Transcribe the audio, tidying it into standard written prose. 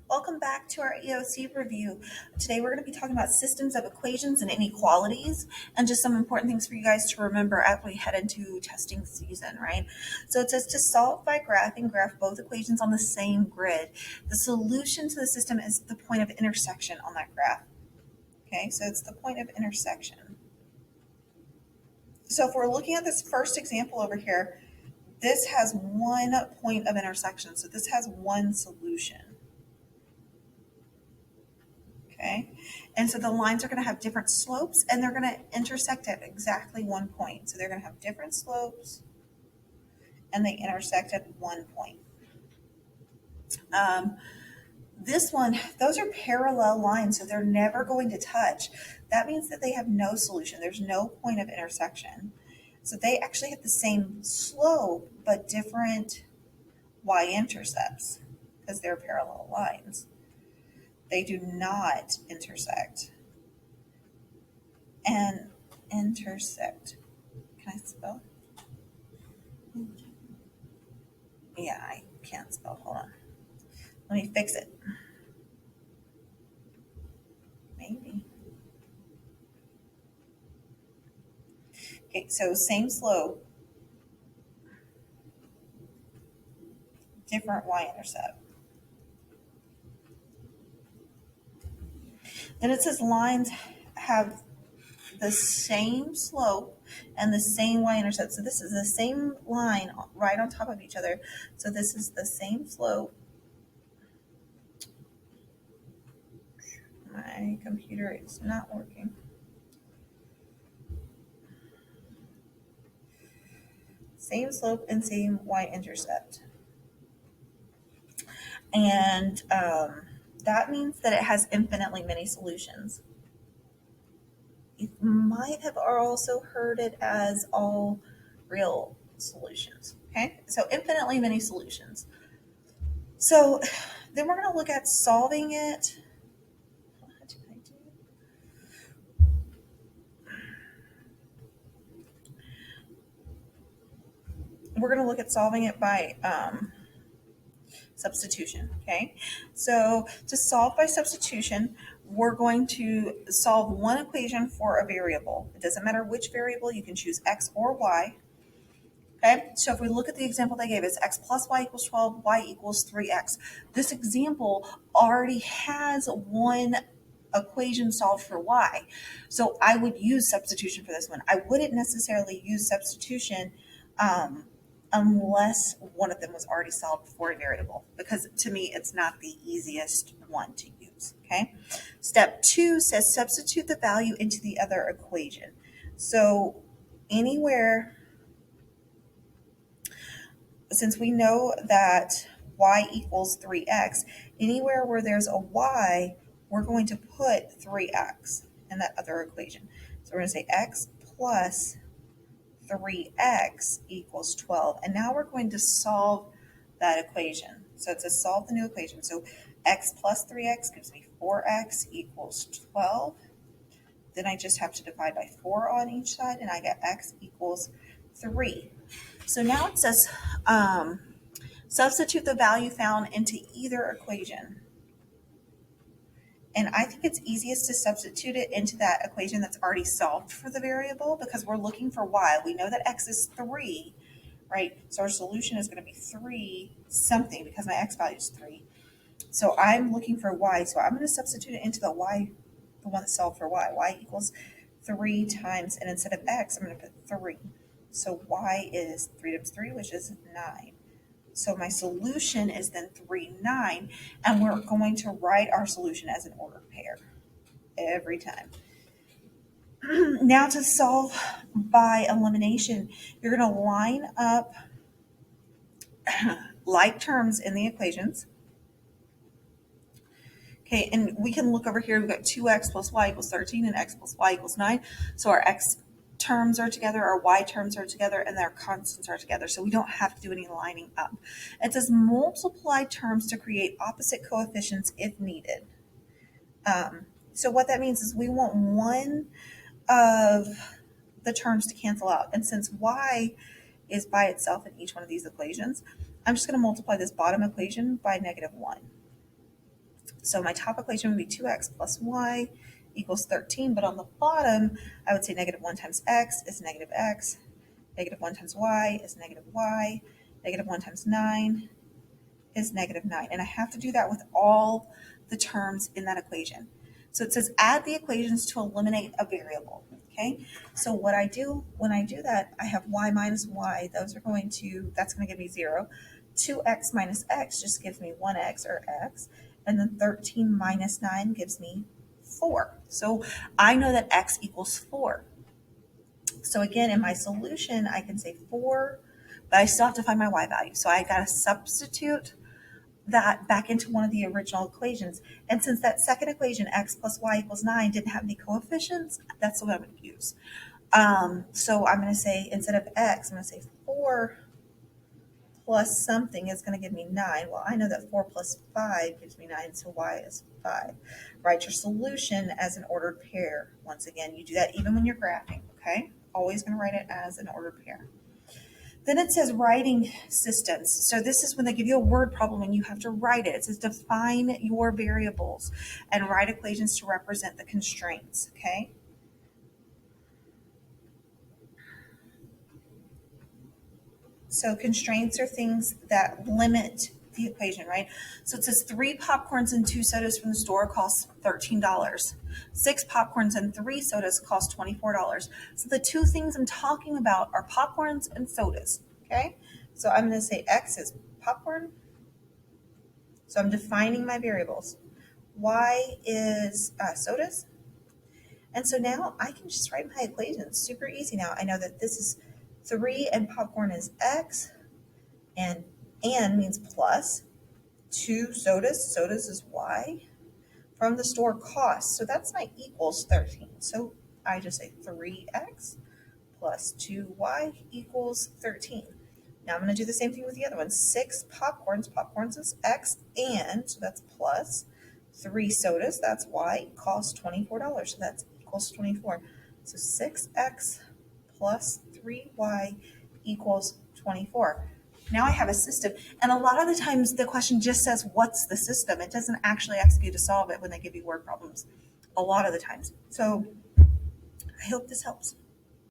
Welcome back to our EOC review. Today we're going to be talking about systems of equations and inequalities and just some important things for you guys to remember as we head into testing season, right? So it says to solve by graphing, graph both equations on the same grid. The solution to the system is the point of intersection on that graph. Okay, so it's the point of intersection. So if we're looking at this first example over here, this has one point of intersection. So this has one solution. Okay, and so the lines are going to have different slopes and they're going to intersect at exactly one point. So they're going to have different slopes and they intersect at one point. This one, those are parallel lines, so they're never going to touch. That means that they have no solution. There's no point of intersection. So they actually have the same slope, but different y-intercepts because they're parallel lines. They do not intersect. And intersect. Can I spell? Yeah, I can't spell. Hold on. Let me fix it. Maybe. Okay, so same slope, different y-intercept. Then it says lines have the same slope and the same y-intercept. So this is the same line right on top of each other. So this is the same slope. My computer is not working. Same slope and same y-intercept. And that means that it has infinitely many solutions. You might have also heard it as all real solutions. Okay, so infinitely many solutions. So then we're going to look at solving it. What did I do? We're going to look at solving it by substitution. Okay, so to solve by substitution, we're going to solve one equation for a variable. It doesn't matter which variable, you can choose x or y. Okay, so if we look at the example they gave us, x plus y equals 12, y equals 3x. This example already has one equation solved for y. So I would use substitution for this one. I wouldn't necessarily use substitution unless one of them was already solved for a variable, because to me, it's not the easiest one to use, okay? Step 2 says substitute the value into the other equation. So anywhere, since we know that y equals 3x, anywhere where there's a y, we're going to put 3x in that other equation. So we're going to say x plus 3x equals 12. And now we're going to solve that equation. So it says solve the new equation. So x plus 3x gives me 4x equals 12. Then I just have to divide by 4 on each side, and I get x equals 3. So now it says substitute the value found into either equation. And I think it's easiest to substitute it into that equation that's already solved for the variable, because we're looking for y. We know that x is 3, right? So our solution is going to be 3 something because my x value is 3. So I'm looking for y. So I'm going to substitute it into the y, the one that's solved for y. Y equals 3 times, and instead of x, I'm going to put 3. So y is 3 times 3, which is 9. So my solution is then 3, 9, and we're going to write our solution as an ordered pair every time. Now to solve by elimination, you're going to line up like terms in the equations. Okay, and we can look over here. We've got 2x plus y equals 13 and x plus y equals 9. So our x terms are together, our y terms are together, and their constants are together. So we don't have to do any lining up. It says multiply terms to create opposite coefficients if needed. So what that means is we want one of the terms to cancel out. And since y is by itself in each one of these equations, I'm just going to multiply this bottom equation by -1. So my top equation would be 2x plus y equals 13, but on the bottom, I would say negative 1 times x is negative x, negative 1 times y is negative y, negative 1 times 9 is negative 9. And I have to do that with all the terms in that equation. So it says add the equations to eliminate a variable. Okay, so what I do when I do that, I have y minus y. That's going to give me 0. 2x minus x just gives me 1x or x. And then 13 minus 9 gives me 4. So I know that x equals 4. So again, in my solution, I can say 4, but I still have to find my y value. So I got to substitute that back into one of the original equations. And since that second equation, x plus y equals 9, didn't have any coefficients, that's what I'm going to use. So I'm going to say, instead of x, I'm going to say 4 plus something is going to give me 9. Well, I know that 4 plus 5 gives me 9, so y is 5. Write your solution as an ordered pair. Once again, you do that even when you're graphing, okay? Always going to write it as an ordered pair. Then it says writing systems. So this is when they give you a word problem and you have to write it. It says define your variables and write equations to represent the constraints, okay? So constraints are things that limit the equation, right? So it says 3 popcorns and 2 sodas from the store cost $13. 6 popcorns and 3 sodas cost $24. So the two things I'm talking about are popcorns and sodas, okay? So I'm going to say x is popcorn. So I'm defining my variables. Y is sodas. And so now I can just write my equations. Super easy now. I know that this is 3 and popcorn is x, and means plus. 2 sodas is y. From the store cost, so that's my equals 13. So I just say 3x plus 2y equals 13. Now I'm going to do the same thing with the other one. 6 popcorns is x, and so that's plus. 3 sodas, that's y, cost $24, so that's equals 24. So 6x plus 3y equals 24. Now I have a system, and a lot of the times the question just says, what's the system? It doesn't actually ask you to solve it when they give you word problems, a lot of the times. So I hope this helps.